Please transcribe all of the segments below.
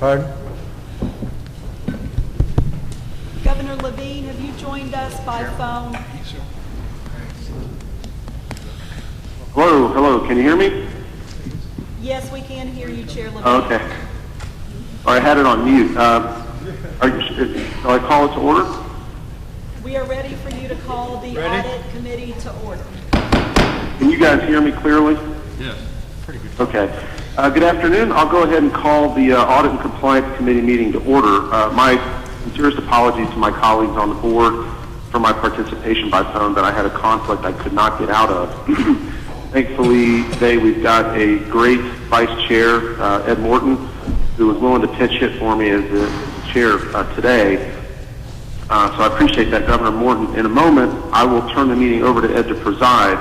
Pardon? Governor Levine, have you joined us by phone? Hello, can you hear me? Yes, we can hear you, Chair Levine. Oh, okay. I had it on mute. Shall I call it to order? We are ready for you to call the Audit Committee to order. Can you guys hear me clearly? Yes. Pretty good. Okay. Good afternoon. I'll go ahead and call the Audit and Compliance Committee meeting to order. My sincerest apologies to my colleagues on the board for my participation by phone, but I had a conflict I could not get out of. Thankfully, today we've got a great Vice Chair, Ed Morton, who was willing to pitch hit for me as the chair today. So I appreciate that, Governor Morton. In a moment, I will turn the meeting over to Ed to preside.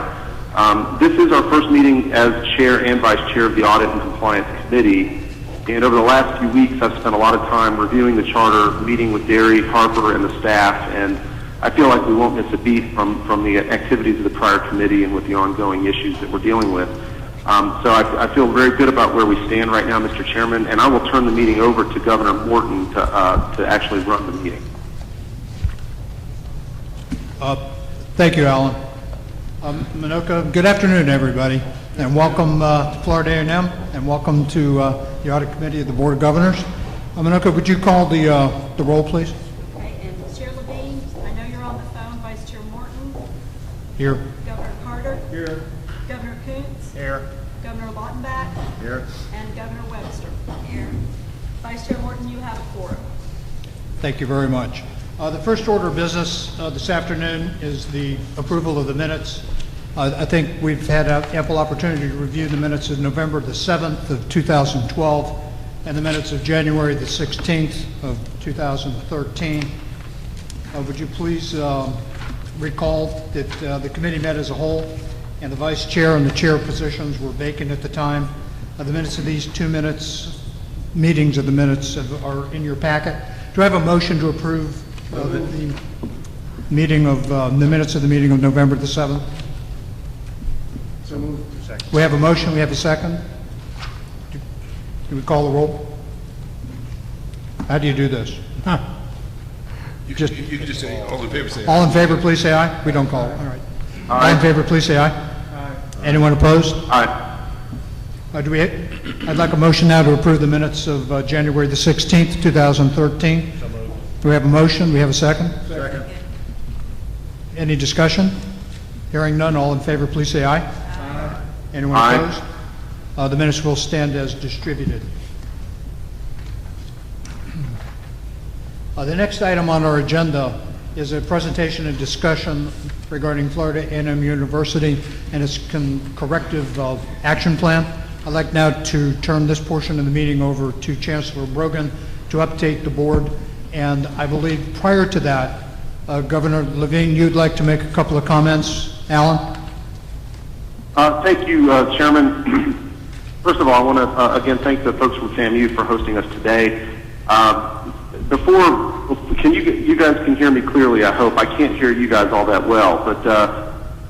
This is our first meeting as Chair and Vice Chair of the Audit and Compliance Committee. And over the last few weeks, I've spent a lot of time reviewing the charter, meeting with DERRY, HARPER, and the staff, and I feel like we won't miss a beat from the activities of the prior committee and with the ongoing issues that we're dealing with. So I feel very good about where we stand right now, Mr. Chairman, and I will turn the meeting over to Governor Morton to actually run the meeting. Thank you, Alan. Minoka, good afternoon, everybody, and welcome to Florida A&M, and welcome to the Audit Committee of the Board of Governors. Minoka, would you call the roll, please? Okay, and Chair Levine, I know you're on the phone. Vice Chair Morton. Here. Governor Carter. Here. Governor Kuntz. Here. Governor Lautenbach. Here. And Governor Webster. Here. Vice Chair Morton, you have a quorum. Thank you very much. The first order of business this afternoon is the approval of the minutes. I think we've had ample opportunity to review the minutes of November the 7th of 2012 and the minutes of January the 16th of 2013. Would you please recall that the committee met as a whole and the vice chair and the chair positions were vacant at the time. The minutes of these 2 meetings of the minutes are in your packet. Do I have a motion to approve the meeting of the minutes of the meeting of November the 7th? So moved. Second. We have a motion. We have a second. Do we call the roll? How do you do this? Huh. You can just say, all in favor, say aye. All in favor, please say aye. We don't call it. All right. All in favor, please say aye. Aye. Anyone opposed? Aye. I'd like a motion now to approve the minutes of January the 16th, 2013. So moved. Do we have a motion? We have a second? Second. Any discussion? Hearing none, all in favor, please say aye. Aye. Anyone Aye. opposed? The minutes will stand as distributed. The next item on our agenda is a presentation and discussion regarding Florida A&M University and its corrective action plan. I'd like now to turn this portion of the meeting over to Chancellor BROGAN to update the board. And I believe prior to that, Governor Levine, you'd like to make a couple of comments. Alan? Thank you, Chairman. First of all, I want to again thank the folks from FAMU for hosting us today. You guys can hear me clearly, I hope. I can't hear you guys all that well, but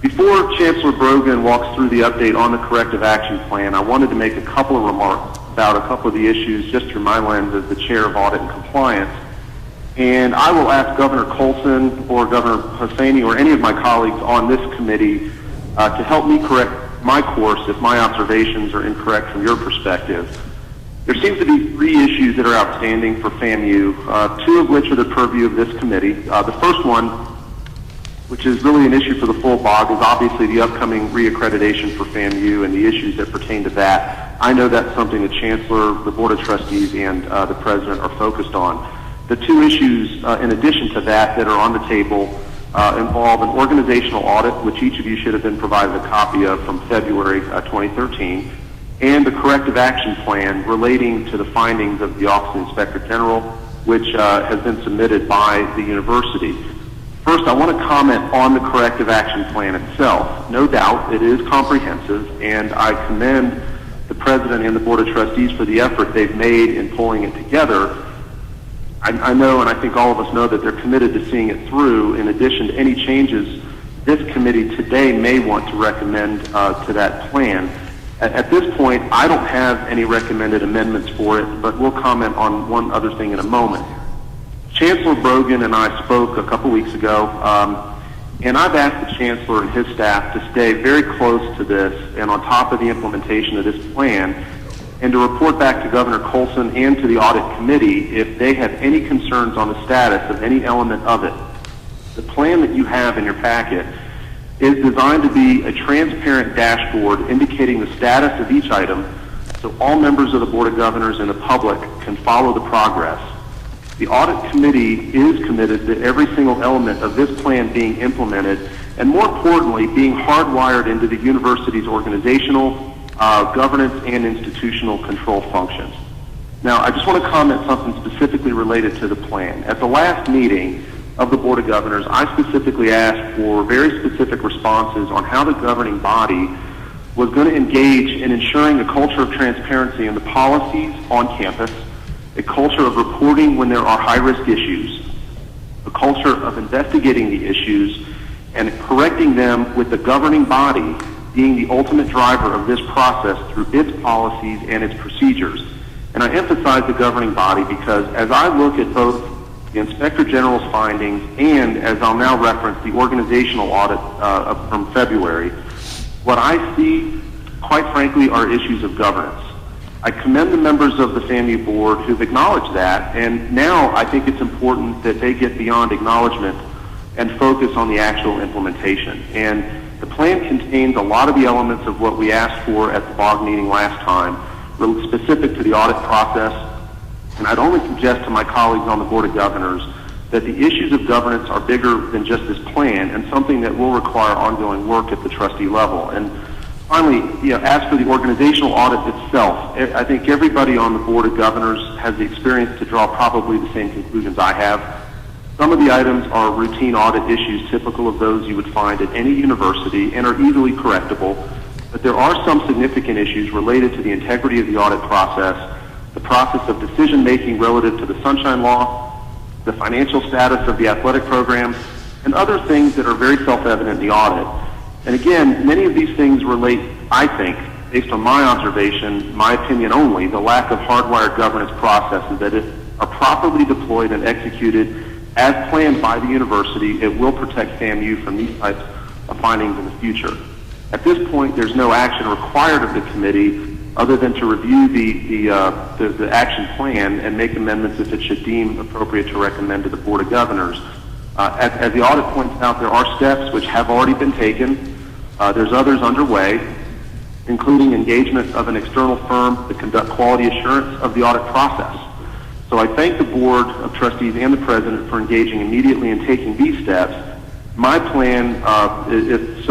before Chancellor BROGAN walks through the update on the corrective action plan, I wanted to make a couple of remarks about a couple of the issues just through my lens as the Chair of Audit and Compliance. And I will ask Governor Colson or Governor Hosseini or any of my colleagues on this committee to help me correct my course if my observations are incorrect from your perspective. There seems to be 3 issues that are outstanding for FAMU, 2 of which are the purview of this committee. The first one, which is really an issue for the full BOG, is obviously the upcoming reaccreditation for FAMU and the issues that pertain to that. I know that's something the Chancellor, the Board of Trustees, and the President are focused on. The 2 issues, in addition to that are on the table, involve an organizational audit, which each of you should have been provided a copy of from February 2013, and the corrective action plan relating to the findings of the Office of the Inspector General, which has been submitted by the university. First, I want to comment on the corrective action plan itself. No doubt, it is comprehensive, and I commend the President and the Board of Trustees for the effort they've made in pulling it together. I know, and I think all of us know, that they're committed to seeing it through. In addition to any changes this committee today may want to recommend to that plan, At this point, I don't have any recommended amendments for it, but we'll comment on one other thing in a moment. Chancellor Brogan and I spoke a couple weeks ago, and I've asked the Chancellor and his staff to stay very close to this and on top of the implementation of this plan, and to report back to Governor Colson and to the Audit Committee if they have any concerns on the status of any element of it. The plan that you have in your packet is designed to be a transparent dashboard indicating the status of each item so all members of the Board of Governors and the public can follow the progress. The Audit Committee is committed to every single element of this plan being implemented and, more importantly, being hardwired into the university's organizational, governance, and institutional control functions. Now, I just want to comment something specifically related to the plan. At the last meeting of the Board of Governors, I specifically asked for very specific responses on how the governing body was going to engage in ensuring a culture of transparency in the policies on campus, a culture of reporting when there are high-risk issues, a culture of investigating the issues and correcting them with the governing body being the ultimate driver of this process through its policies and its procedures. And I emphasize the governing body because as I look at both the Inspector General's findings and, as I'll now reference, the organizational audit from February, what I see, quite frankly, are issues of governance. I commend the members of the FAMU board who've acknowledged that, and now I think it's important that they get beyond acknowledgement and focus on the actual implementation. And the plan contains a lot of the elements of what we asked for at the BOG meeting last time, really specific to the audit process. And I'd only suggest to my colleagues on the Board of Governors that the issues of governance are bigger than just this plan and something that will require ongoing work at the trustee level. And finally, as for the organizational audit itself, I think everybody on the Board of Governors has the experience to draw probably the same conclusions I have. Some of the items are routine audit issues typical of those you would find at any university and are easily correctable, but there are some significant issues related to the integrity of the audit process, the process of decision-making relative to the Sunshine Law, the financial status of the athletic program, and other things that are very self-evident in the audit. And again, many of these things relate, I think, based on my observation, my opinion only, the lack of hardwired governance processes that if are properly deployed and executed as planned by the university, it will protect FAMU from these types of findings in the future. At this point, there's no action required of the committee other than to review the action plan and make amendments if it should deem appropriate to recommend to the Board of Governors. As the audit points out, there are steps which have already been taken. There's others underway, including engagement of an external firm to conduct quality assurance of the audit process. So I thank the Board of Trustees and the President for engaging immediately and taking these steps. My plan, if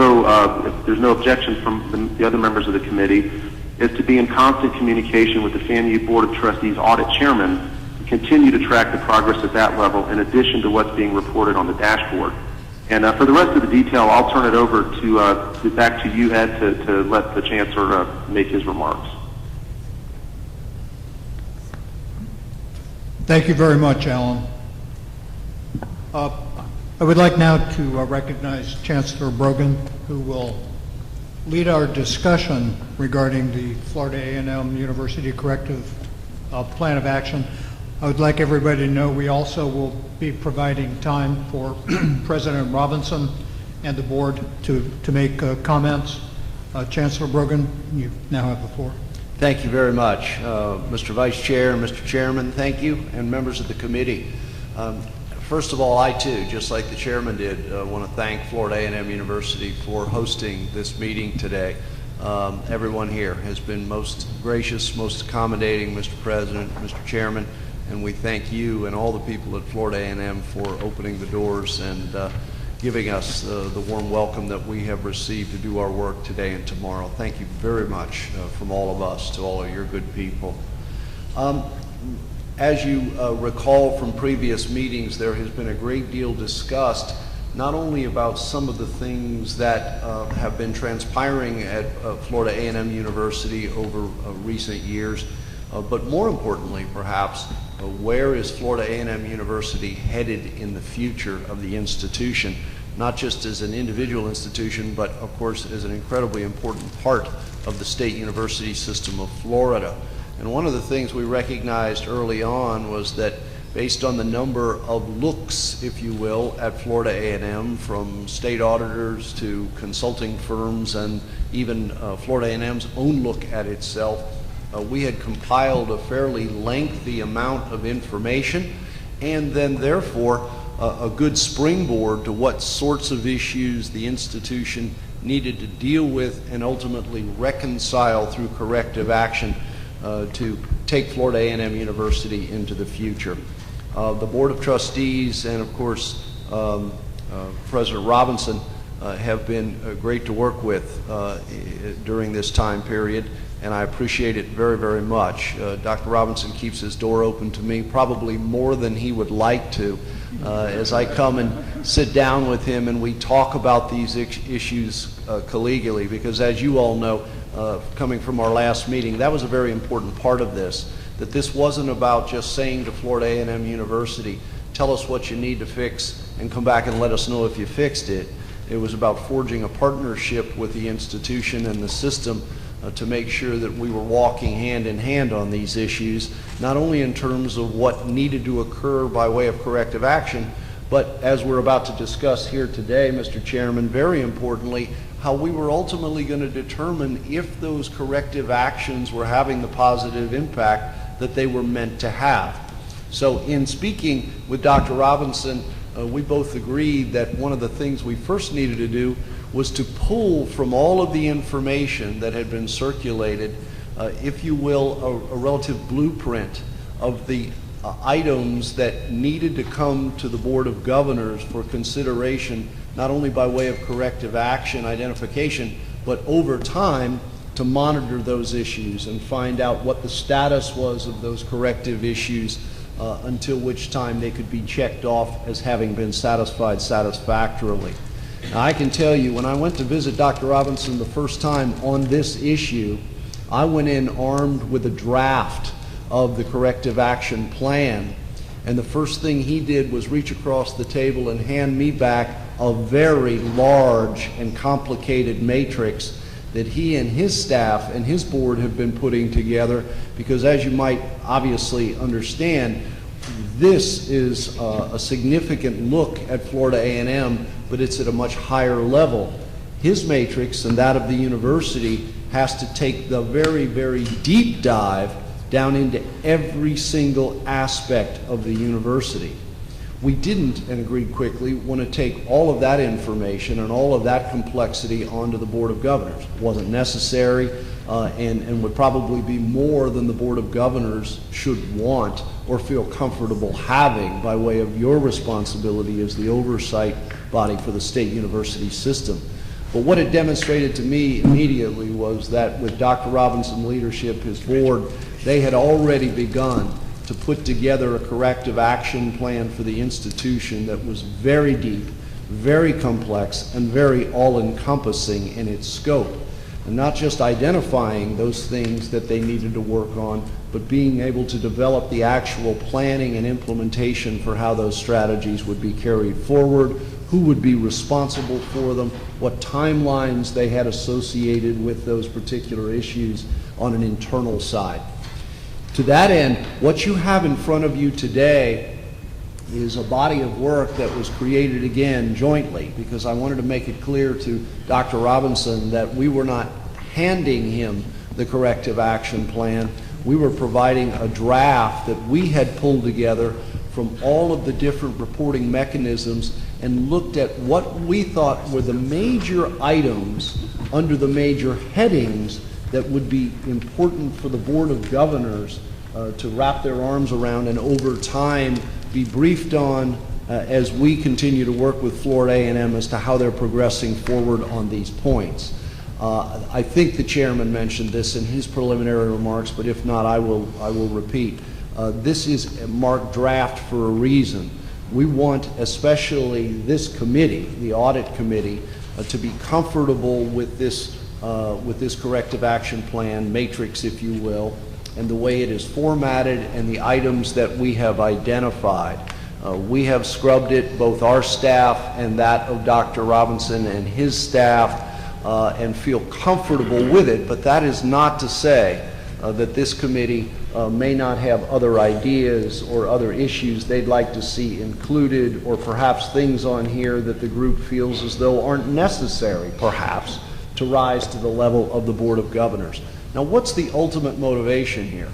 there's no objection from the other members of the committee, is to be in constant communication with the FAMU Board of Trustees Audit Chairman and continue to track the progress at that level in addition to what's being reported on the dashboard. And for the rest of the detail, I'll turn it over to back to you, Ed, to let the Chancellor make his remarks. Thank you very much, Alan. I would like now to recognize Chancellor Brogan, who will lead our discussion regarding the Florida A&M University Corrective Plan of Action. I would like everybody to know we also will be providing time for President Robinson and the board to make comments. Chancellor Brogan, you now have the floor. Thank you very much. Mr. Vice Chair, Mr. Chairman, thank you, and members of the committee. First of all, I too, just like the chairman did, want to thank Florida A&M University for hosting this meeting today. Everyone here has been most gracious, most accommodating, Mr. President, Mr. Chairman, and we thank you and all the people at Florida A&M for opening the doors and giving us the warm welcome that we have received to do our work today and tomorrow. Thank you very much from all of us to all of your good people. As you recall from previous meetings, there has been a great deal discussed not only about some of the things that have been transpiring at Florida A&M University over recent years, but more importantly perhaps, where is Florida A&M University headed in the future of the institution, not just as an individual institution, but of course as an incredibly important part of the State University System of Florida. And one of the things we recognized early on was that based on the number of looks, if you will, at Florida A&M, from state auditors to consulting firms and even Florida A&M's own look at itself, we had compiled a fairly lengthy amount of information, and then therefore a good springboard to what sorts of issues the institution needed to deal with and ultimately reconcile through corrective action to take Florida A&M University into the future. The Board of Trustees and, of course, President Robinson have been great to work with during this time period, and I appreciate it very, very much. Dr. Robinson keeps his door open to me, probably more than he would like to, as I come and sit down with him and we talk about these issues collegially, because as you all know, coming from our last meeting, that was a very important part of this, that this wasn't about just saying to Florida A&M University, tell us what you need to fix and come back and let us know if you fixed it. It was about forging a partnership with the institution and the system to make sure that we were walking hand in hand on these issues, not only in terms of what needed to occur by way of corrective action, but as we're about to discuss here today, Mr. Chairman, very importantly, how we were ultimately going to determine if those corrective actions were having the positive impact that they were meant to have. So in speaking with Dr. Robinson, we both agreed that one of the things we first needed to do was to pull from all of the information that had been circulated, if you will, a relative blueprint of the items that needed to come to the Board of Governors for consideration, not only by way of corrective action identification, but over time to monitor those issues and find out what the status was of those corrective issues until which time they could be checked off as having been satisfied satisfactorily. Now, I can tell you, when I went to visit Dr. Robinson the first time on this issue, I went in armed with a draft of the corrective action plan, and the first thing he did was reach across the table and hand me back a very large and complicated matrix that he and his staff and his board have been putting together, because as you might obviously understand, this is a significant look at Florida A&M, but it's at a much higher level. His matrix and that of the university has to take the very, very deep dive down into every single aspect of the university. We didn't, and agreed quickly, want to take all of that information and all of that complexity onto the Board of Governors. It wasn't necessary and would probably be more than the Board of Governors should want or feel comfortable having by way of your responsibility as the oversight body for the state university system. But what it demonstrated to me immediately was that with Dr. Robinson's leadership, his board, they had already begun to put together a corrective action plan for the institution that was very deep, very complex, and very all-encompassing in its scope. And not just identifying those things that they needed to work on, but being able to develop the actual planning and implementation for how those strategies would be carried forward, who would be responsible for them, what timelines they had associated with those particular issues on an internal side. To that end, what you have in front of you today is a body of work that was created again jointly, because I wanted to make it clear to Dr. Robinson that we were not handing him the corrective action plan. We were providing a draft that we had pulled together from all of the different reporting mechanisms and looked at what we thought were the major items under the major headings that would be important for the Board of Governors to wrap their arms around and over time be briefed on as we continue to work with Florida A&M as to how they're progressing forward on these points. I think the chairman mentioned this in his preliminary remarks, but if not, I will repeat. This is a marked draft for a reason. We want especially this committee, the audit committee, to be comfortable with this corrective action plan, matrix if you will, and the way it is formatted and the items that we have identified. We have scrubbed it, both our staff and that of Dr. Robinson and his staff, and feel comfortable with it, but that is not to say that this committee may not have other ideas or other issues they'd like to see included, or perhaps things on here that the group feels as though aren't necessary, perhaps, to rise to the level of the Board of Governors. Now, what's the ultimate motivation here?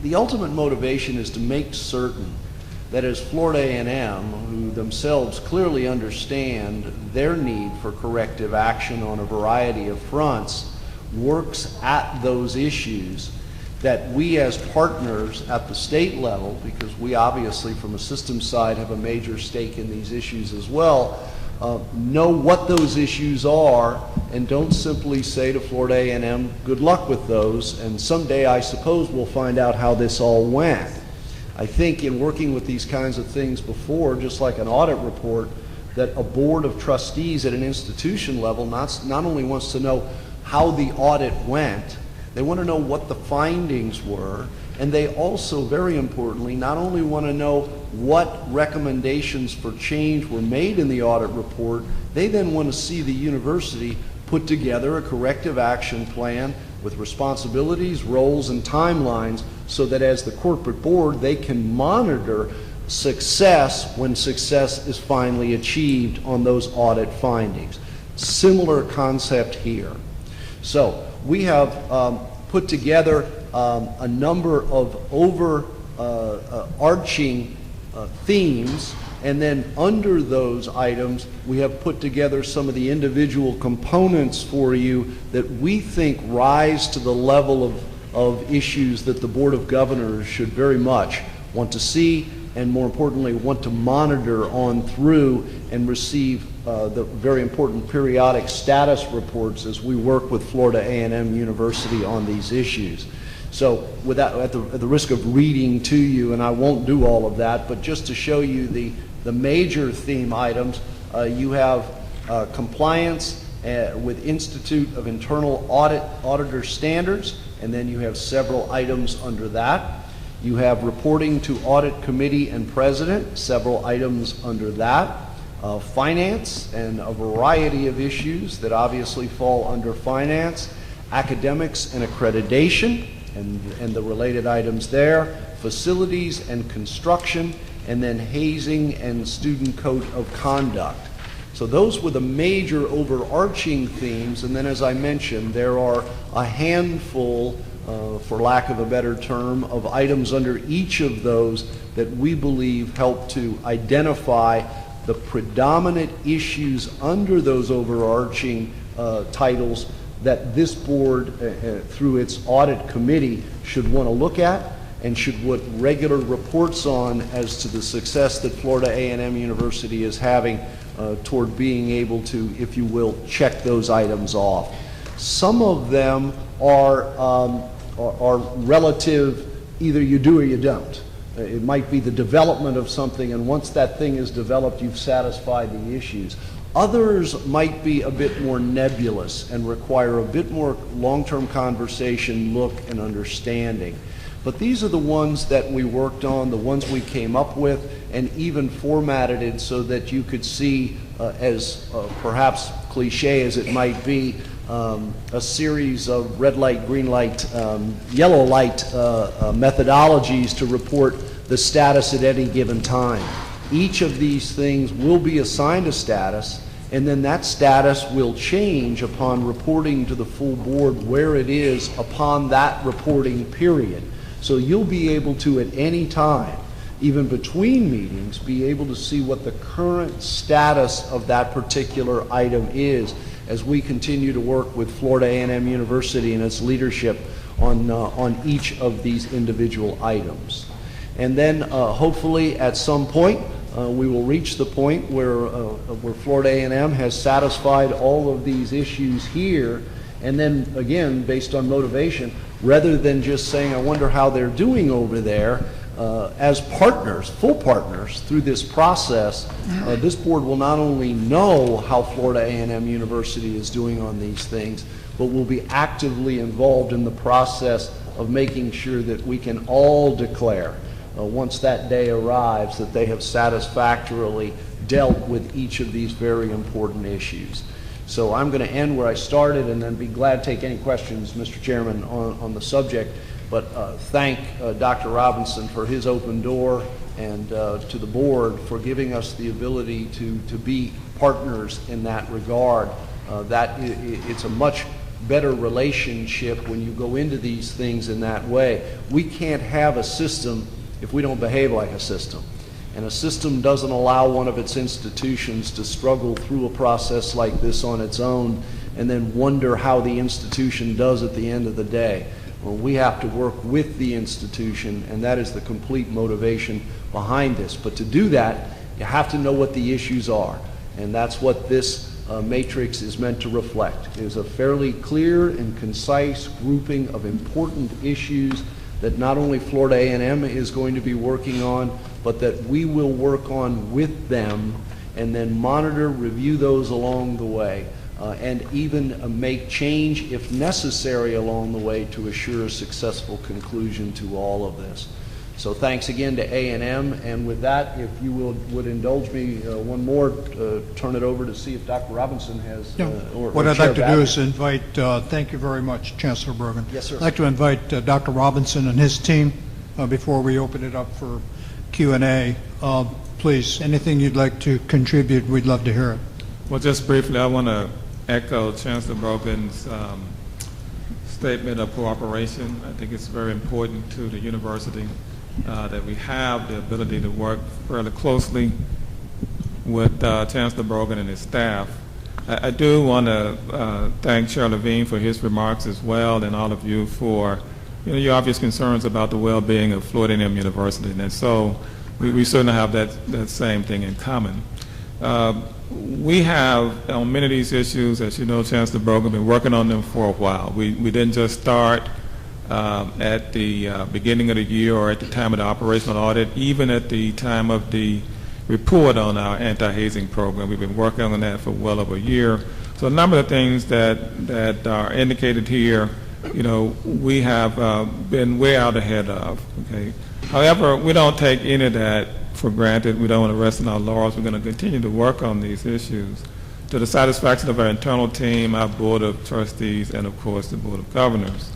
The ultimate motivation is to make certain that as Florida A&M, who themselves clearly understand their need for corrective action on a variety of fronts, works at those issues, that we as partners at the state level, because we obviously from a systems side have a major stake in these issues as well, know what those issues are and don't simply say to Florida A&M, good luck with those, and someday I suppose we'll find out how this all went. I think in working with these kinds of things before, just like an audit report, that a board of trustees at an institution level not only wants to know how the audit went, they want to know what the findings were, and they also, very importantly, not only want to know what recommendations for change were made in the audit report, they then want to see the university put together a corrective action plan with responsibilities, roles, and timelines so that as the corporate board, they can monitor success when success is finally achieved on those audit findings. Similar concept here. So we have put together a number of overarching themes, and then under those items we have put together some of the individual components for you that we think rise to the level of issues that the Board of Governors should very much want to see, and more importantly want to monitor on through and receive the very important periodic status reports as we work with Florida A&M University on these issues. So without, at the risk of reading to you, and I won't do all of that, but just to show you the major theme items, you have compliance with Institute of Internal Auditor Standards, and then you have several items under that. You have reporting to Audit Committee and President, several items under that. Finance and a variety of issues that obviously fall under finance. Academics and accreditation and the related items there. Facilities and construction, and then hazing and student code of conduct. So those were the major overarching themes, and then as I mentioned, there are a handful, for lack of a better term, of items under each of those that we believe help to identify the predominant issues under those overarching titles that this board, through its audit committee, should want to look at and should put regular reports on as to the success that Florida A&M University is having toward being able to, if you will, check those items off. Some of them are relative, either you do or you don't. It might be the development of something, and once that thing is developed, you've satisfied the issues. Others might be a bit more nebulous and require a bit more long-term conversation, look, and understanding. But these are the ones that we worked on, the ones we came up with, and even formatted it so that you could see, as perhaps cliche as it might be, a series of red light, green light, yellow light methodologies to report the status at any given time. Each of these things will be assigned a status, and then that status will change upon reporting to the full board where it is upon that reporting period. So you'll be able to, at any time, even between meetings, be able to see what the current status of that particular item is as we continue to work with Florida A&M University and its leadership on each of these individual items. And then hopefully at some point we will reach the point where Florida A&M has satisfied all of these issues here, and then again, based on motivation, rather than just saying, I wonder how they're doing over there, as partners, full partners through this process, this board will not only know how Florida A&M University is doing on these things, but will be actively involved in the process of making sure that we can all declare, once that day arrives, that they have satisfactorily dealt with each of these very important issues. So I'm going to end where I started and then be glad to take any questions, Mr. Chairman, on the subject. But thank Dr. Robinson for his open door, and to the board for giving us the ability to be partners in that regard. It's a much better relationship when you go into these things in that way. We can't have a system if we don't behave like a system. And a system doesn't allow one of its institutions to struggle through a process like this on its own and then wonder how the institution does at the end of the day. Well, we have to work with the institution, and that is the complete motivation behind this. But to do that, you have to know what the issues are, and that's what this matrix is meant to reflect. It is a fairly clear and concise grouping of important issues that not only Florida A&M is going to be working on, but that we will work on with them and then monitor, review those along the way, and even make change if necessary along the way to assure a successful conclusion to all of this. So thanks again to A&M, and with that, if you would indulge me one more, turn it over to see if Dr. Robinson has... What I'd like to do is invite, thank you very much, Chancellor Brogan. Yes, sir. I'd like to invite Dr. Robinson and his team before we open it up for Q&A. Please, anything you'd like to contribute, we'd love to hear it. Well, just briefly, I want to echo Chancellor Brogan's statement of cooperation. I think it's very important to the university that we have the ability to work fairly closely with Chancellor Brogan and his staff. I do want to thank Chair Levine for his remarks as well, and all of you for your obvious concerns about the well-being of Florida A&M University. And so we certainly have that same thing in common. We have, on many of these issues, as you know, Chancellor Brogan, been working on them for a while. We didn't just start at the beginning of the year or at the time of the operational audit, even at the time of the report on our anti-hazing program. We've been working on that for well over a year. So a number of things that are indicated here, we have been way out ahead of. Okay. However, we don't take any of that for granted. We don't want to rest on our laurels. We're going to continue to work on these issues to the satisfaction of our internal team, our Board of Trustees, and of course the Board of Governors.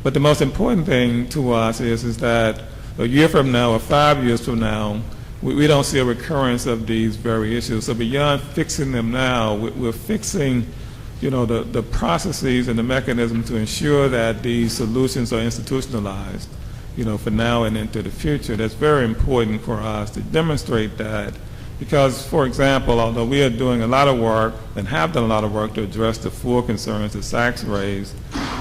But the most important thing to us is that a year from now or 5 years from now, we don't see a recurrence of these very issues. So beyond fixing them now, we're fixing the processes and the mechanisms to ensure that these solutions are institutionalized, for now and into the future. That's very important for us to demonstrate that, because, for example, although we are doing a lot of work and have done a lot of work to address the full concerns that Sachs raised,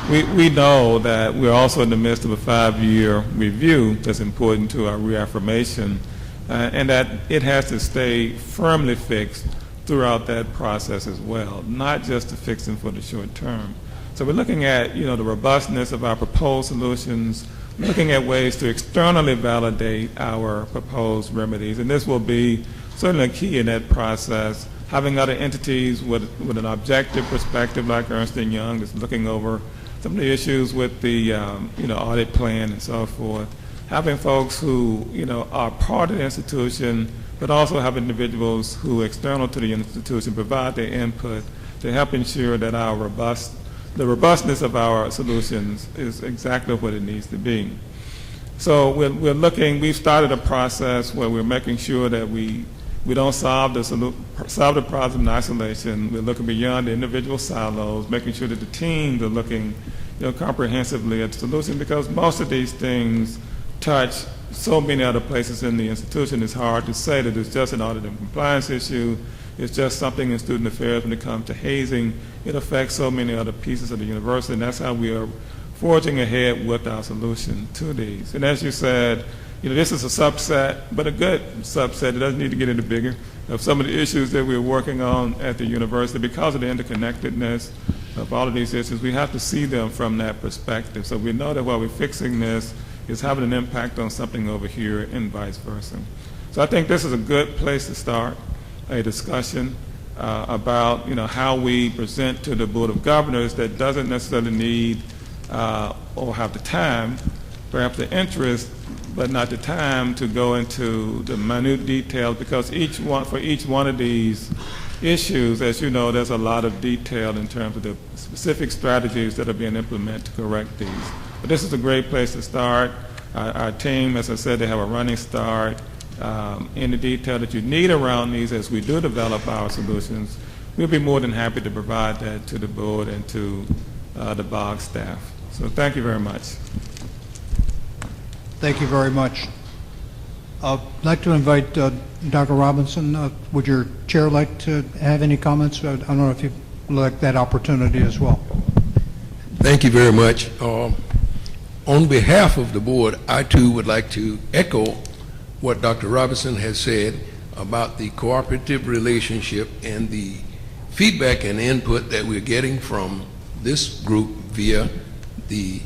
we know that we're also in the midst of a 5-year review that's important to our reaffirmation, and that it has to stay firmly fixed throughout that process as well, not just to fix them for the short term. So we're looking at, the robustness of our proposed solutions, looking at ways to externally validate our proposed remedies, and this will be certainly a key in that process. Having other entities with an objective perspective like Ernst & Young that's looking over some of the issues with the audit plan and so forth. Having folks who are part of the institution, but also have individuals who, external to the institution, provide their input to help ensure that the robustness of our solutions is exactly what it needs to be. So we've started a process where we're making sure that we don't solve the problem in isolation. We're looking beyond the individual silos, making sure that the teams are looking comprehensively at the solution, because most of these things touch so many other places in the institution. It's hard to say that it's just an audit and compliance issue. It's just something in student affairs when it comes to hazing. It affects so many other pieces of the university, and that's how we are forging ahead with our solution to these. And as you said, this is a subset, but a good subset. It doesn't need to get any bigger of some of the issues that we're working on at the university. Because of the interconnectedness of all of these issues, we have to see them from that perspective. So we know that while we're fixing this, it's having an impact on something over here and vice versa. So I think this is a good place to start a discussion about how we present to the Board of Governors that doesn't necessarily need or have the time, perhaps the interest, but not the time to go into the minute details, because for each one of these issues, as you know, there's a lot of detail in terms of the specific strategies that are being implemented to correct these. But this is a great place to start. Our team, as I said, they have a running start. Any detail that you need around these as we do develop our solutions, we'll be more than happy to provide that to the board and to the BOG staff. So thank you very much. Thank you very much. I'd like to invite Dr. Robinson. Would your chair like to have any comments? I don't know if you'd like that opportunity as well. Thank you very much. On behalf of the board, I too would like to echo what Dr. Robinson has said about the cooperative relationship and the feedback and input that we're getting from this group via the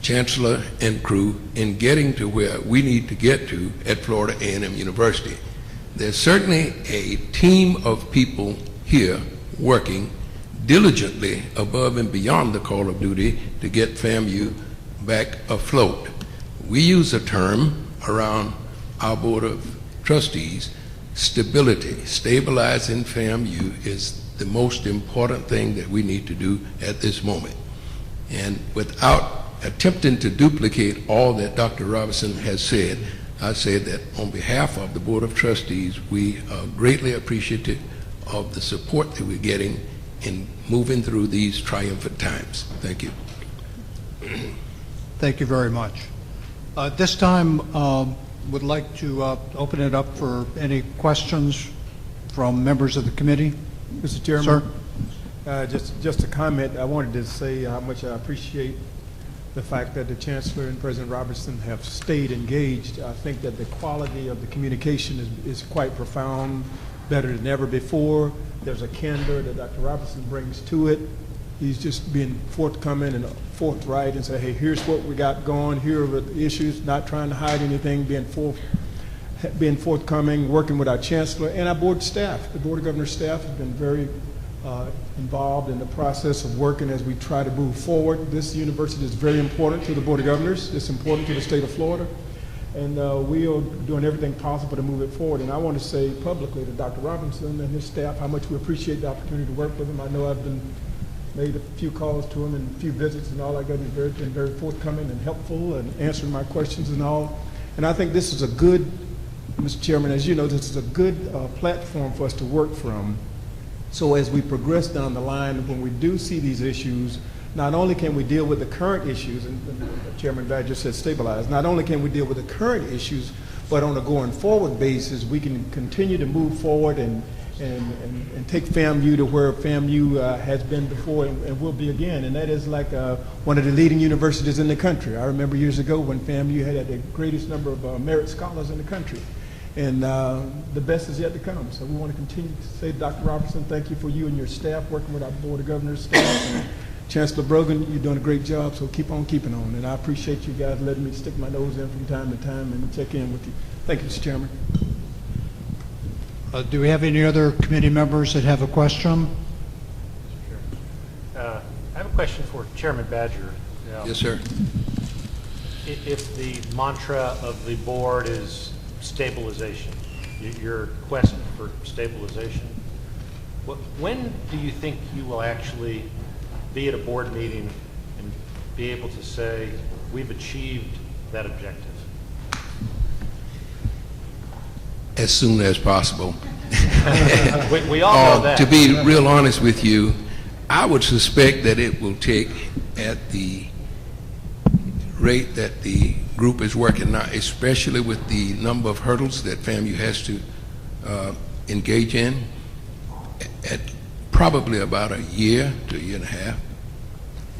Chancellor and crew in getting to where we need to get to at Florida A&M University. There's certainly a team of people here working diligently above and beyond the call of duty to get FAMU back afloat. We use a term around our Board of Trustees, stability. Stabilizing FAMU is the most important thing that we need to do at this moment. And without attempting to duplicate all that Dr. Robinson has said, I say that on behalf of the Board of Trustees, we are greatly appreciative of the support that we're getting in moving through these triumphant times. Thank you. Thank you very much. This time, would like to open it up for any questions from members of the committee. Mr. Chairman, Sir? just a comment. I wanted to say how much I appreciate the fact that the Chancellor and President Robertson have stayed engaged. I think that the quality of the communication is quite profound, better than ever before. There's a candor that Dr. Robertson brings to it. He's just being forthcoming and forthright and say, hey, here's what we got going, here are the issues, not trying to hide anything, being forthcoming, working with our Chancellor and our board staff. The Board of Governors staff have been very involved in the process of working as we try to move forward. This university is very important to the Board of Governors. It's important to the state of Florida. And we are doing everything possible to move it forward. And I want to say publicly to Dr. Robinson and his staff how much we appreciate the opportunity to work with him. I know I've made a few calls to him and a few visits and all. I got been very forthcoming and helpful and answering my questions and all. And I think this is a good, Mr. Chairman, as you know, this is a good platform for us to work from. So as we progress down the line, when we do see these issues, not only can we deal with the current issues, and Chairman Badger said stabilize, not only can we deal with the current issues, but on a going forward basis, we can continue to move forward and take FAMU to where FAMU has been before and will be again. And that is like one of the leading universities in the country. I remember years ago when FAMU had the greatest number of merit scholars in the country. And the best is yet to come. So we want to continue to say, Dr. Robertson, thank you for you and your staff working with our Board of Governors staff. And Chancellor Brogan, you're doing a great job, so keep on keeping on. And I appreciate you guys letting me stick my nose in from time to time and check in with you. Thank you, Mr. Chairman. Do we have any other committee members that have a question? I have a question for Chairman Badger. Yes, sir. If the mantra of the board is stabilization, your quest for stabilization, when do you think you will actually be at a board meeting and be able to say, we've achieved that objective? As soon as possible. We all know that. To be real honest with you, I would suspect that it will take, at the rate that the group is working now, especially with the number of hurdles that FAMU has to engage in, at probably about a year to a year and a half.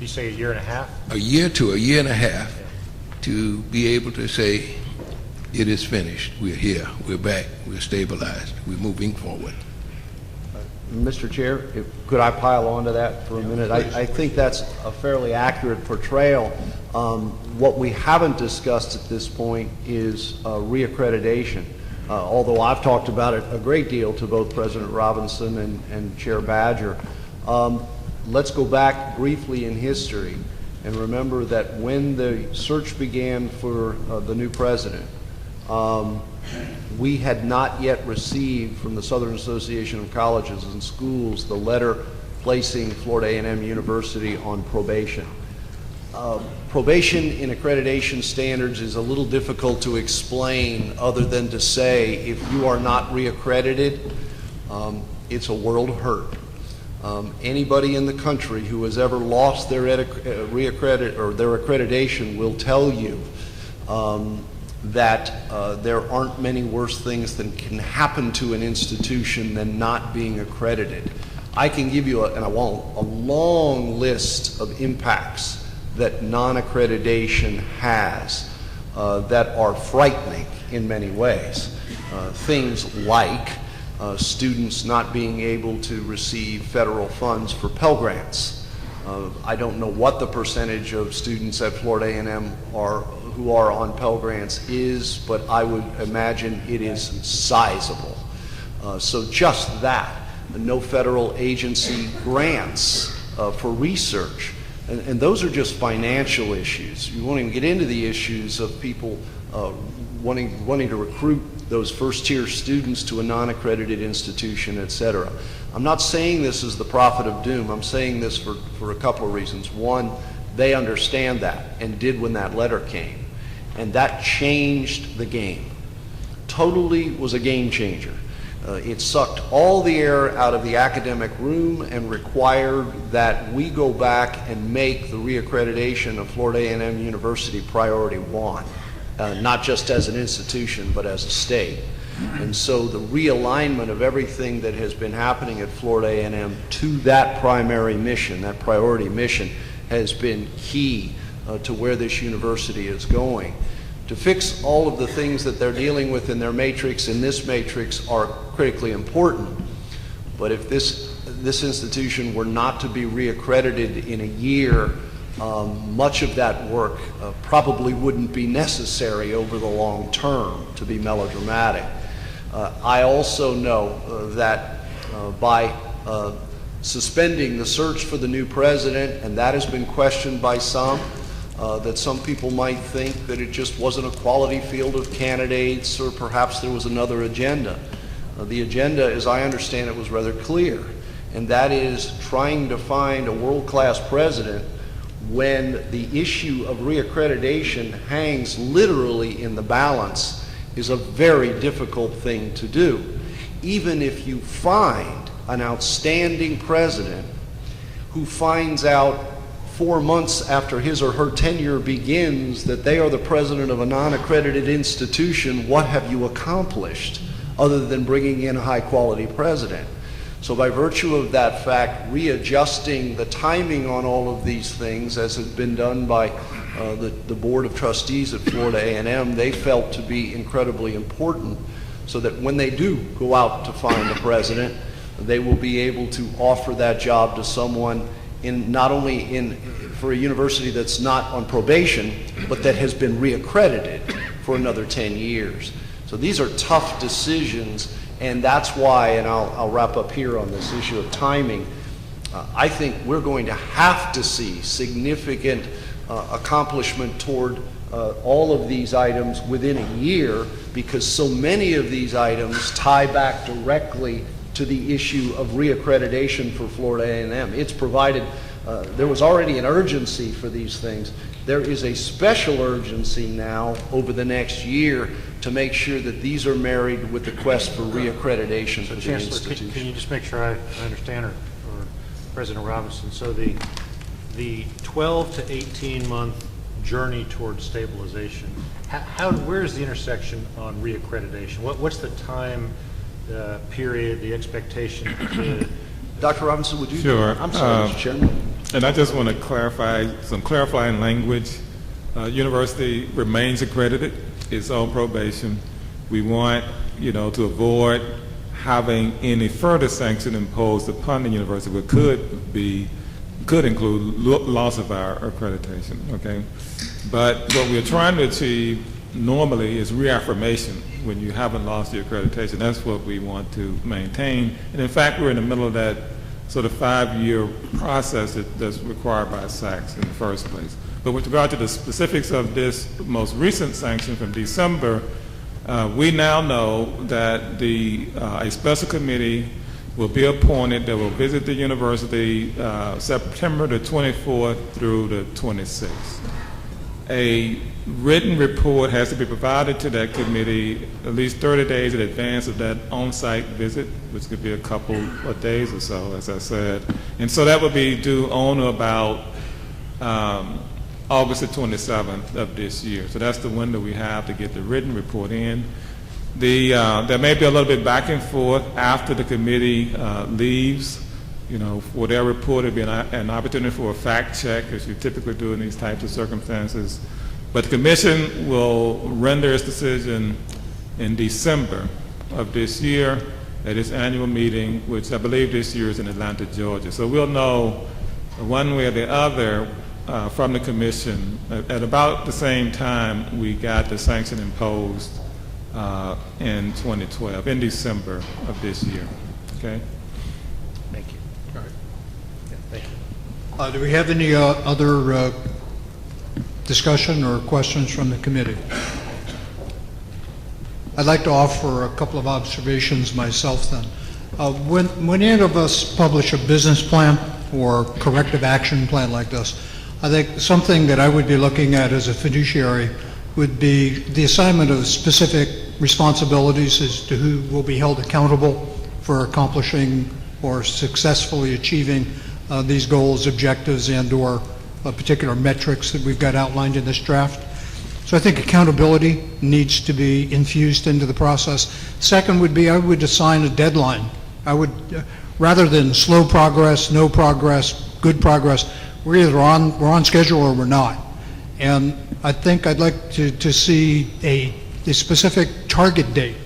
You say a year and a half? A year to a year and a half to be able to say, it is finished, we're here, we're back, we're stabilized, we're moving forward. Mr. Chair, could I pile on to that for a minute? I think that's a fairly accurate portrayal. What we haven't discussed at this point is reaccreditation. Although I've talked about it a great deal to both President Robinson and Chair Badger. Let's go back briefly in history and remember that when the search began for the new president, we had not yet received from the Southern Association of Colleges and Schools the letter placing Florida A&M University on probation. Probation in accreditation standards is a little difficult to explain other than to say if you are not reaccredited, it's a world of hurt. Anybody in the country who has ever lost their accreditation will tell you that there aren't many worse things that can happen to an institution than not being accredited. I can give you, and I won't, a long list of impacts that non-accreditation has that are frightening in many ways. Things like students not being able to receive federal funds for Pell Grants. I don't know what the percentage of students at Florida A&M who are on Pell Grants is, but I would imagine it is sizable. So just that, no federal agency grants for research. And those are just financial issues. You won't even get into the issues of people wanting to recruit those first-tier students to a non-accredited institution, et cetera. I'm not saying this is the prophet of doom. I'm saying this for a couple of reasons. One, they understand that and did when that letter came. And that changed the game. Totally was a game changer. It sucked all the air out of the academic room and required that we go back and make the reaccreditation of Florida A&M University priority one, not just as an institution, but as a state. And so the realignment of everything that has been happening at Florida A&M to that primary mission, that priority mission, has been key to where this university is going. To fix all of the things that they're dealing with in their matrix and this matrix are critically important. But if this institution were not to be reaccredited in a year, much of that work probably wouldn't be necessary over the long term, to be melodramatic. I also know that by suspending the search for the new president, and that has been questioned by some, that some people might think that it just wasn't a quality field of candidates or perhaps there was another agenda. The agenda, as I understand it, was rather clear, and that is trying to find a world-class president when the issue of reaccreditation hangs literally in the balance is a very difficult thing to do. Even if you find an outstanding president who finds out 4 months after his or her tenure begins that they are the president of a non-accredited institution, what have you accomplished other than bringing in a high-quality president? So by virtue of that fact, readjusting the timing on all of these things, as has been done by the Board of Trustees at Florida A&M, they felt to be incredibly important so that when they do go out to find a president, they will be able to offer that job to someone not only for a university that's not on probation, but that has been reaccredited for another 10 years. So these are tough decisions, and that's why, and I'll wrap up here on this issue of timing, I think we're going to have to see significant accomplishment toward all of these items within a year, because so many of these items tie back directly to the issue of reaccreditation for Florida A&M. It's provided, there was already an urgency for these things. There is a special urgency now over the next year to make sure that these are married with the quest for reaccreditation for the Chancellor, institution. can you just make sure I understand, or President Robinson, so the 12 to 18 month journey towards stabilization, where's the intersection on reaccreditation? What's the time period, the expectation to... Dr. Robinson, would you? Sure. I'm sorry, Mr. Chairman. And I just want to clarify some clarifying language. University remains accredited. It's on probation. We want, to avoid having any further sanction imposed upon the university, which could include loss of our accreditation. Okay, but what we're trying to achieve normally is reaffirmation when you haven't lost your accreditation. That's what we want to maintain. And in fact, we're in the middle of that sort of 5-year process that's required by SACS in the first place. But with regard to the specifics of this most recent sanction from December, We now know that a special committee will be appointed that will visit the university September the 24th through the 26th. A written report has to be provided to that committee at least 30 days in advance of that on-site visit, which could be a couple of days or so, as I said. And so that would be due on or about August the 27th of this year. So that's the window we have to get the written report in. There may be a little bit back and forth after the committee leaves. You know, for their report, it'd be an opportunity for a fact check, as you typically do in these types of circumstances. But the commission will render its decision in December of this year at its annual meeting, which I believe this year is in Atlanta, Georgia. So we'll know one way or the other from the commission at about the same time we got the sanction imposed in 2012, in December of this year. Okay? Thank you. All right. Yeah, thank you. Do we have any other discussion or questions from the committee? I'd like to offer a couple of observations myself then. When any of us publish a business plan or corrective action plan like this, I think something that I would be looking at as a fiduciary would be the assignment of specific responsibilities as to who will be held accountable for accomplishing or successfully achieving these goals, objectives, and or particular metrics that we've got outlined in this draft. So I think accountability needs to be infused into the process. Second would be I would assign a deadline. I would, rather than slow progress, no progress, good progress, we're either on schedule or we're not. And I think I'd like to see a specific target date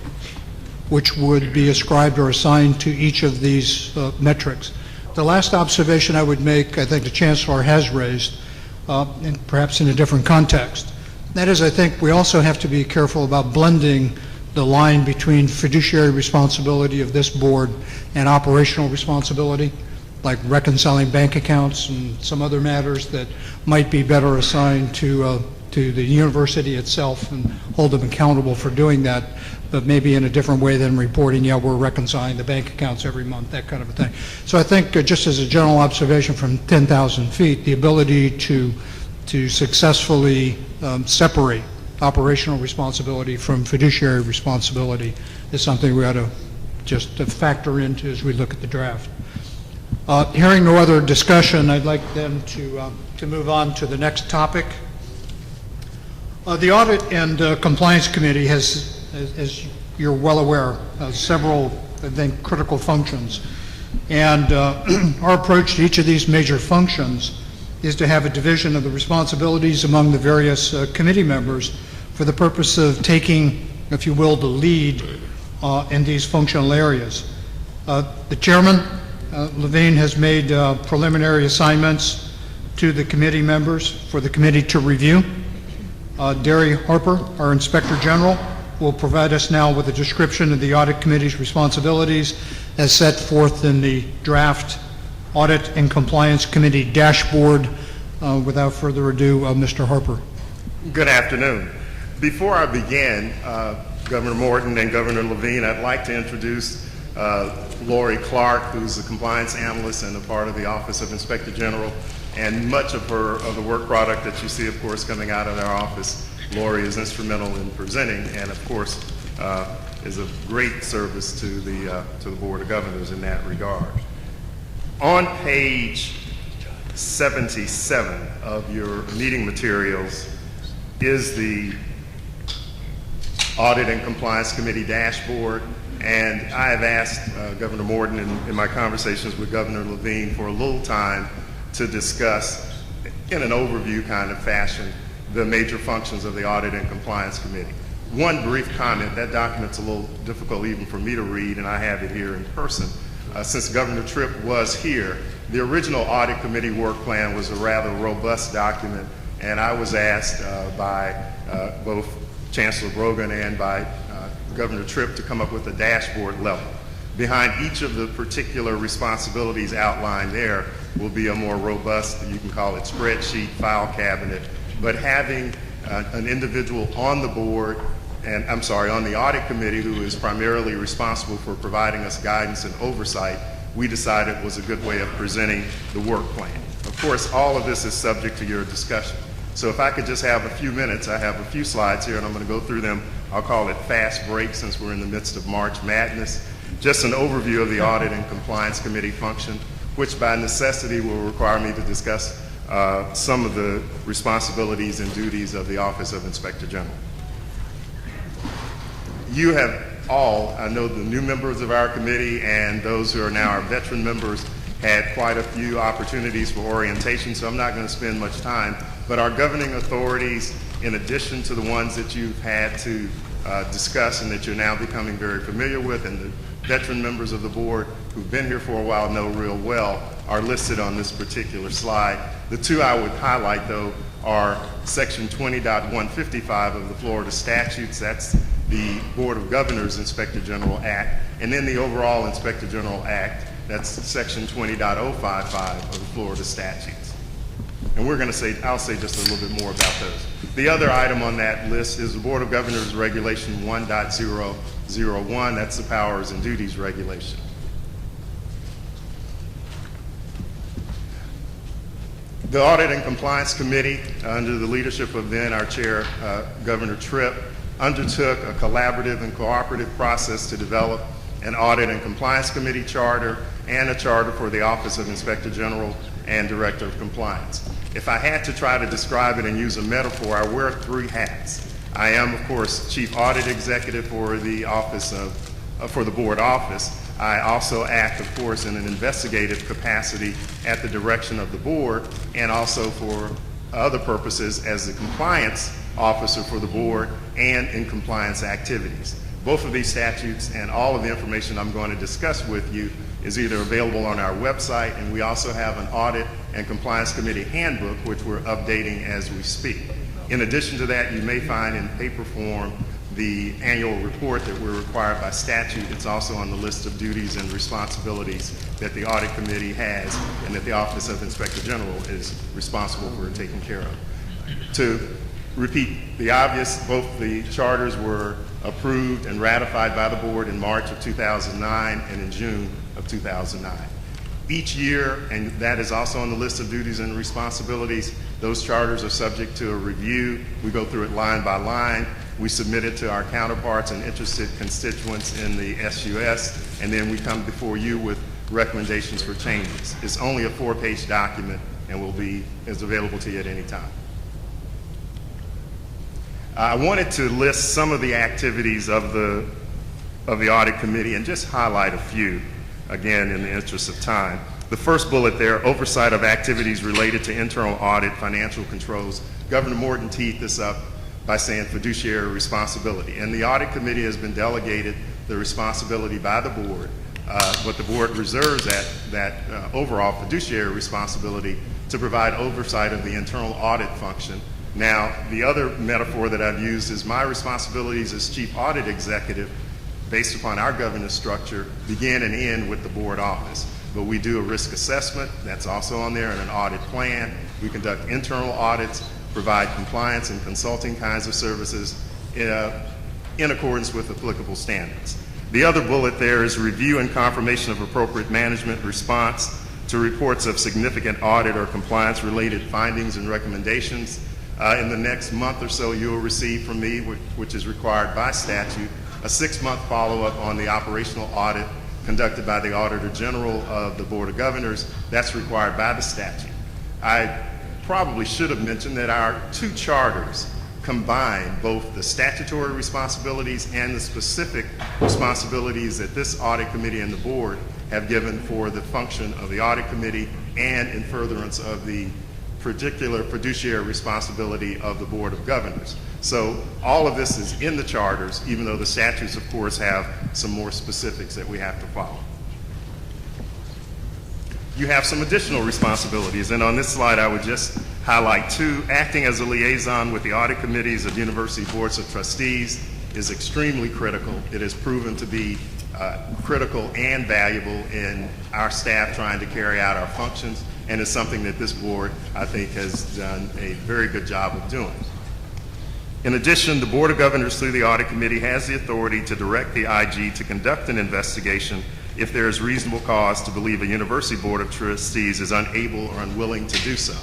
which would be ascribed or assigned to each of these metrics. The last observation I would make, I think the Chancellor has raised, and perhaps in a different context. That is, I think we also have to be careful about blending the line between fiduciary responsibility of this board and operational responsibility, like reconciling bank accounts and some other matters that might be better assigned to the university itself and hold them accountable for doing that, but maybe in a different way than reporting, yeah, we're reconciling the bank accounts every month, that kind of a thing. So I think just as a general observation from 10,000 feet, the ability to successfully separate operational responsibility from fiduciary responsibility is something we ought to just factor into as we look at the draft. Hearing no other discussion, I'd like then to move on to the next topic. The Audit and Compliance Committee has, as you're well aware, several, I think, critical functions. And our approach to each of these major functions is to have a division of the responsibilities among the various committee members for the purpose of taking, if you will, the lead in these functional areas. The chairman, Levine, has made preliminary assignments to the committee members for the committee to review. DERRY Harper, our Inspector General, will provide us now with a description of the Audit Committee's responsibilities as set forth in the draft Audit and Compliance Committee dashboard. Without further ado, Mr. Harper. Good afternoon. Before I begin, Governor Morton and Governor Levine, I'd like to introduce Lori Clark, who's a compliance analyst and a part of the Office of Inspector General, and much of the work product that you see, of course, coming out of our office, Lori is instrumental in presenting, and of course is a great service to the Board of Governors in that regard. On page 77 of your meeting materials is the Audit and Compliance Committee dashboard, and I have asked Governor Morton in my conversations with Governor Levine for a little time to discuss in an overview kind of fashion the major functions of the Audit and Compliance Committee. One brief comment, that document's a little difficult even for me to read, and I have it here in person. Since Governor Tripp was here, the original Audit Committee work plan was a rather robust document, and I was asked by both Chancellor BROGAN and by Governor Tripp to come up with a dashboard level. Behind each of the particular responsibilities outlined there will be a more robust, you can call it spreadsheet, file cabinet, but having an individual on the board on the audit committee, who is primarily responsible for providing us guidance and oversight, we decided it was a good way of presenting the work plan. Of course, all of this is subject to your discussion. So if I could just have a few minutes, I have a few slides here and I'm going to go through them. I'll call it fast break since we're in the midst of March Madness. Just an overview of the Audit and Compliance Committee function, which by necessity will require me to discuss some of the responsibilities and duties of the Office of Inspector General. You have all, I know the new members of our committee and those who are now our veteran members, had quite a few opportunities for orientation, so I'm not going to spend much time. But our governing authorities, in addition to the ones that you've had to discuss and that you're now becoming very familiar with, and the veteran members of the board who've been here for a while know real well, are listed on this particular slide. The two I would highlight, though, are Section 20.155 of the Florida statutes. That's the Board of Governors Inspector General Act, and then the overall Inspector General Act. That's Section 20.055 of the Florida statutes. And I'll say just a little bit more about those. The other item on that list is the Board of Governors Regulation 1.001. That's the powers and duties regulation. The Audit and Compliance Committee, under the leadership of then our chair, Governor Tripp, undertook a collaborative and cooperative process to develop an Audit and Compliance Committee charter and a charter for the Office of Inspector General and Director of Compliance. If I had to try to describe it and use a metaphor, I wear three hats. I am, of course, Chief Audit Executive for the for the board office. I also act, of course, in an investigative capacity at the direction of the board, and also for other purposes as the compliance officer for the board and in compliance activities. Both of these statutes and all of the information I'm going to discuss with you is either available on our website, and we also have an Audit and Compliance Committee handbook, which we're updating as we speak. In addition to that, you may find in paper form the annual report that we're required by statute. It's also on the list of duties and responsibilities that the Audit Committee has and that the Office of Inspector General is responsible for taking care of. To repeat the obvious, both the charters were approved and ratified by the board in March of 2009 and in June of 2009. Each year, and that is also on the list of duties and responsibilities, those charters are subject to a review. We go through it line by line. We submit it to our counterparts and interested constituents in the SUS, and then we come before you with recommendations for changes. It's only a 4-page document and is available to you at any time. I wanted to list some of the activities of the Audit Committee and just highlight a few, again, in the interest of time. The first bullet there, oversight of activities related to internal audit, financial controls. Governor Morton teed this up by saying fiduciary responsibility. And the Audit Committee has been delegated the responsibility by the board, but the board reserves that overall fiduciary responsibility to provide oversight of the internal audit function. Now, the other metaphor that I've used is my responsibilities as Chief Audit Executive, based upon our governance structure, begin and end with the board office. But we do a risk assessment, that's also on there, and an audit plan. We conduct internal audits, provide compliance and consulting kinds of services in accordance with applicable standards. The other bullet there is review and confirmation of appropriate management response to reports of significant audit or compliance related findings and recommendations. In the next month or so, you'll receive from me, which is required by statute, a 6-month follow-up on the operational audit conducted by the Auditor General of the Board of Governors. That's required by the statute. I probably should have mentioned that our 2 charters combine both the statutory responsibilities and the specific responsibilities that this Audit Committee and the Board have given for the function of the Audit Committee and in furtherance of the particular fiduciary responsibility of the Board of Governors. So all of this is in the charters, even though the statutes, of course, have some more specifics that we have to follow. You have some additional responsibilities, and on this slide I would just highlight 2. Acting as a liaison with the audit committees of university boards of trustees is extremely critical. It has proven to be critical and valuable in our staff trying to carry out our functions, and it's something that this board, I think, has done a very good job of doing. In addition, the Board of Governors through the Audit Committee has the authority to direct the IG to conduct an investigation if there is reasonable cause to believe a university board of trustees is unable or unwilling to do so.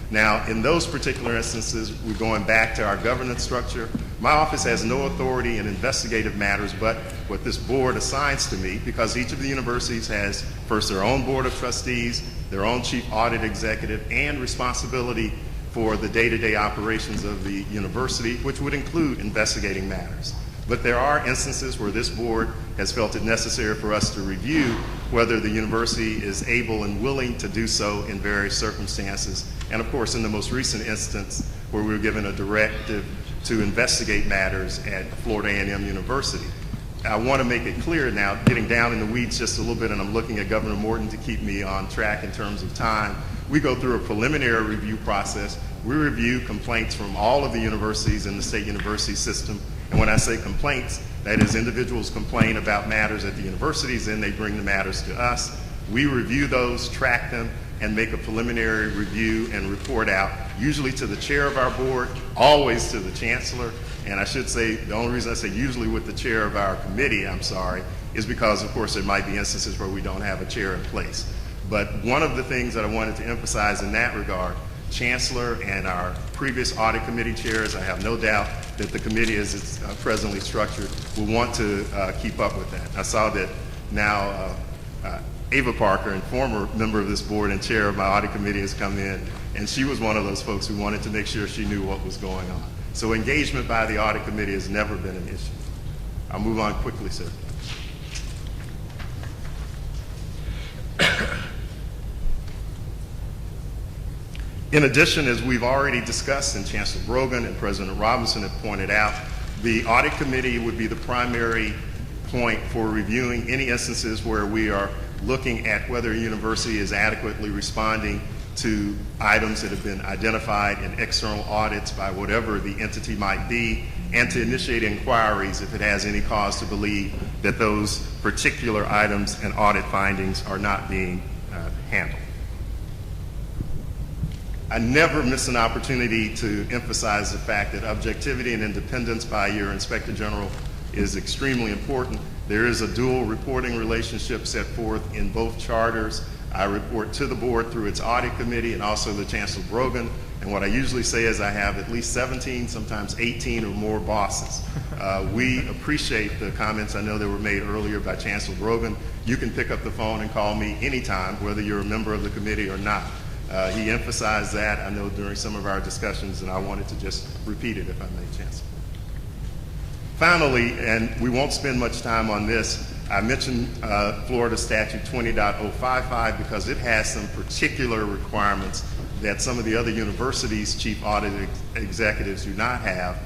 Now, in those particular instances, we're going back to our governance structure. My office has no authority in investigative matters but what this board assigns to me, because each of the universities has first their own board of trustees, their own chief audit executive, and responsibility for the day-to-day operations of the university, which would include investigating matters. But there are instances where this board has felt it necessary for us to review whether the university is able and willing to do so in various circumstances. And of course, in the most recent instance where we were given a directive to investigate matters at Florida A&M University. I want to make it clear now, getting down in the weeds just a little bit, and I'm looking at Governor Morton to keep me on track in terms of time. We go through a preliminary review process. We review complaints from all of the universities in the state university system. And when I say complaints, that is individuals complain about matters at the universities, and they bring the matters to us. We review those, track them, and make a preliminary review and report out, usually to the chair of our board, always to the chancellor. And I should say, the only reason I say usually with the chair of our committee, is because, of course, there might be instances where we don't have a chair in place. But one of the things that I wanted to emphasize in that regard, Chancellor and our previous audit committee chairs, I have no doubt that the committee as it's presently structured will want to keep up with that. I saw that now Ava Parker, and former member of this board and chair of my audit committee, has come in, and she was one of those folks who wanted to make sure she knew what was going on. So engagement by the audit committee has never been an issue. I'll move on quickly, sir. In addition, as we've already discussed, and Chancellor Brogan and President Robinson have pointed out, the audit committee would be the primary point for reviewing any instances where we are looking at whether a university is adequately responding to items that have been identified in external audits by whatever the entity might be, and to initiate inquiries if it has any cause to believe that those particular items and audit findings are not being handled. I never miss an opportunity to emphasize the fact that objectivity and independence by your Inspector General is extremely important. There is a dual reporting relationship set forth in both charters. I report to the board through its audit committee and also the Chancellor Brogan. And what I usually say is I have at least 17, sometimes 18 or more bosses. We appreciate the comments I know that were made earlier by Chancellor Brogan. You can pick up the phone and call me anytime, whether you're a member of the committee or not. He emphasized that, I know, during some of our discussions, and I wanted to just repeat it if I may, Chancellor. Finally, and we won't spend much time on this, I mentioned Florida Statute 20.055 because it has some particular requirements that some of the other universities' chief audit executives do not have.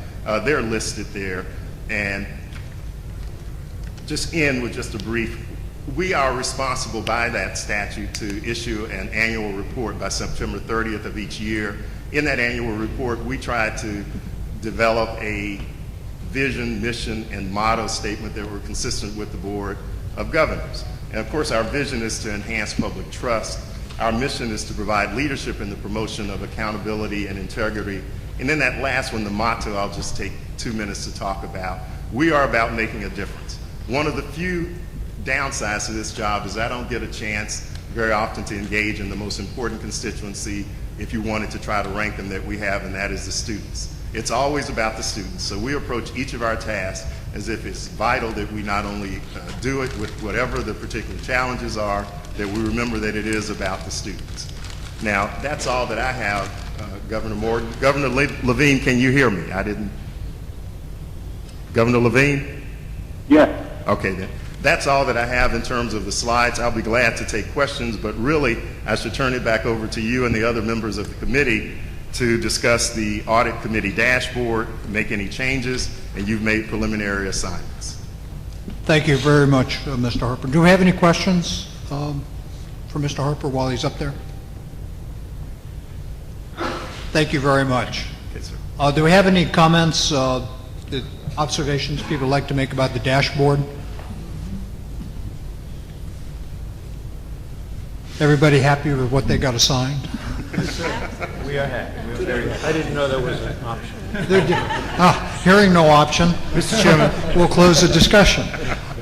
They're listed there. And just end with just a brief, we are responsible by that statute to issue an annual report by September 30th of each year. In that annual report, we try to develop a vision, mission, and motto statement that were consistent with the Board of Governors. And of course, our vision is to enhance public trust. Our mission is to provide leadership in the promotion of accountability and integrity. And then that last one, the motto, I'll just take 2 minutes to talk about. We are about making a difference. One of the few downsides to this job is I don't get a chance very often to engage in the most important constituency, if you wanted to try to rank them, that we have, and that is the students. It's always about the students. So we approach each of our tasks as if it's vital that we not only do it with whatever the particular challenges are, that we remember that it is about the students. Now, that's all that I have, Governor Morton. Governor Levine, can you hear me? I didn't. Governor Levine? Yes. Okay, then. That's all that I have in terms of the slides. I'll be glad to take questions, but really, I should turn it back over to you and the other members of the committee to discuss the audit committee dashboard, make any changes, and you've made preliminary assignments. Thank you very much, Mr. Harper. Do we have any questions for Mr. Harper while he's up there? Thank you very much. Okay, sir. Do we have any comments, observations people would like to make about the dashboard? Everybody happy with what they got assigned? We are happy. We are very happy. I didn't know there was an option. Hearing no option, Mr. Chairman, we'll close the discussion.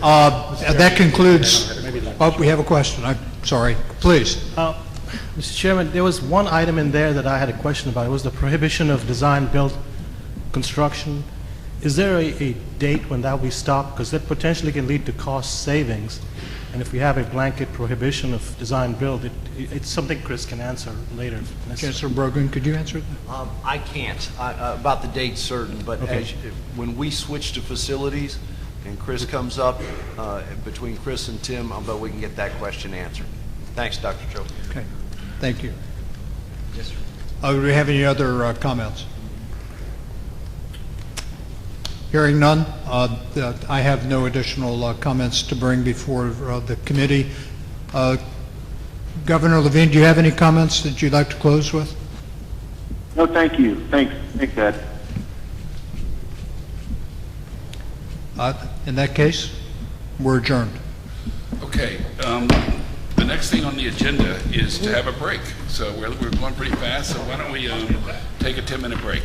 That concludes, we have a question. I'm sorry. Please. Mr. Chairman, there was one item in there that I had a question about. It was the prohibition of design-built construction. Is there a date when that will be stopped? Because that potentially can lead to cost savings. And if we have a blanket prohibition of design-build, it's something Chris can answer later. if necessary. Chancellor Brogan, could you answer that? I can't, about the date certain, but Okay. when we switch to facilities and Chris comes up, between Chris and Tim, I bet we can get that question answered. Thanks, Dr. Cho. Okay. Thank you. Yes, sir. Do we have any other comments? Hearing none, I have no additional comments to bring before the committee. Governor Levine, do you have any comments that you'd like to close with? No, thank you. Thanks, Ed. In that case, we're adjourned. Okay, the next thing on the agenda is to have a break. So we're going pretty fast, so why don't we take a 10-minute break?